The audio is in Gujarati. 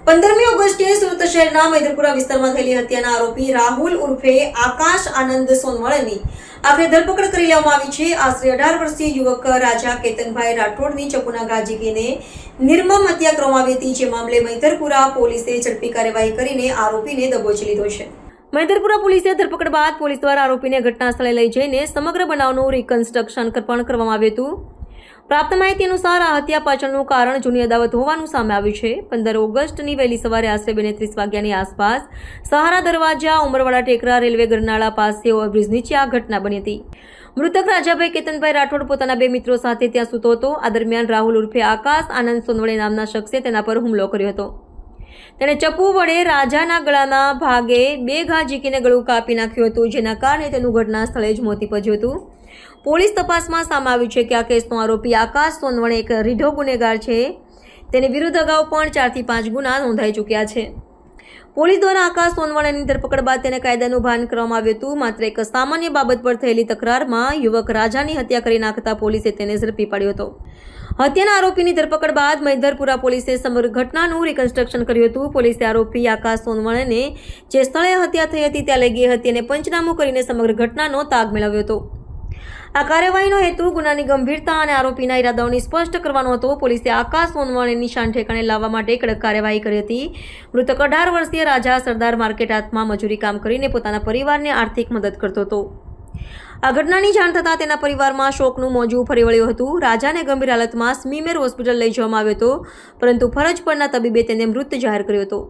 15મી ઓગસ્ટે સુરત શહેરના મૈદરપુરા વિસ્તારમાં થયેલી હત્યાના આરોપી રાહુલ ઉર્ફે આકાશ આનંદ સોનવણેની આખરે ધરપકડ કરી લેવામાં આવી છે। આશરે 18 વર્ષીય યુવક રાજા કેતનભાઈ રાઠોડની ચકુના ઘા ઝીકીને નિર્મમ હત્યા કરવામાં આવી હતી, જે મામલે મૈદરપુરા પોલીસે ઝડપી કાર્યવાહી કરીને આરોપીને દબોચી લીધો છે। મૈદરપુરા પોલીસે ધરપકડ બાદ પોલીસ દ્વારા આરોપીને ઘટના સ્થળે લઈ જઈને સમગ્ર બનાવનું રિકન્સ્ટ્રક્શન પણ કરવામાં આવ્યું હતું। પ્રાપ્ત માહિતી અનુસાર આ હત્યા પાછળનું કારણ જૂની અદાવત હોવાનું સામે આવ્યું છે। 15 ઓગસ્ટની વહેલી સવારે આશરે 2:30 વાગ્યાની આસપાસ સહારા દરવાજા ઉમરવાડા ટેકરા રેલવે ગરનાળા પાસે ઓવરબ્રિજ નીચે આ ઘટના બની હતી। મૃતક રાજાભાઈ કેતનભાઈ રાઠોડ પોતાના 2 મિત્રો સાથે ત્યાં સૂતો હતો। આ દરમિયાન રાહુલ ઉર્ફે આકાશ આનંદ સોનવણે નામના શખ્સે તેના પર હુમલો કર્યો હતો। તેણે ચપ્પુ વડે રાજાના ગળાના ભાગે 2 ઘા ઝીકીને ગળું કાપી નાખ્યું હતું, જેના કારણે તેનું ઘટના સ્થળે જ મોત નીપજ્યું હતું। પોલીસ તપાસમાં સામે આવ્યું છે કે આ કેસનો આરોપી આકાશ સોનવણે એક રીઢો ગુનેગાર છે। તેની વિરુદ્ધ અગાઉ પણ 4 થી 5 ગુના નોંધાઈ ચૂક્યા છે। પોલીસ દ્વારા આકાશ સોનવણેની ધરપકડ બાદ તેને કાયદાનું ભાન કરવામાં આવ્યું હતું। માત્ર એક સામાન્ય બાબત પર થયેલી તકરારમાં યુવક રાજાની હત્યા કરી નાખતા પોલીસે તેને ઝડપી પાડ્યો હતો। હત્યાના આરોપીની ધરપકડ બાદ મૈદરપુરા પોલીસે સમગ્ર ઘટનાનું રિકન્સ્ટ્રક્શન કર્યું હતું। પોલીસે આરોપી આકાશ સોનવણેને જે સ્થળે હત્યા થઈ હતી ત્યાં લઈ ગઈ હતી અને પંચનામું કરીને સમગ્ર ઘટનાનો તાગ મેળવ્યો હતો। આ કાર્યવાહીનો હેતુ ગુનાની ગંભીરતા અને આરોપીના ઇરાદાઓની સ્પષ્ટ કરવાનો હતો। પોલીસે આકાશ સોનવણેની શાન ઠેકાણે લાવવા માટે કડક કાર્યવાહી કરી હતી। મૃતક 18 વર્ષીય રાજા સરદાર માર્કેટ હાથમાં મજૂરી કામ કરીને પોતાના પરિવારને આર્થિક મદદ કરતો હતો। આ ઘટનાની જાણ થતાં તેના પરિવારમાં શોકનું મોજું ફરી વળ્યું હતું। રાજાને ગંભીર હાલતમાં સ્મીમેર હોસ્પિટલ લઈ જવામાં આવ્યો હતો, પરંતુ ફરજ પરના તબીબે તેને મૃત જાહેર કર્યો હતો।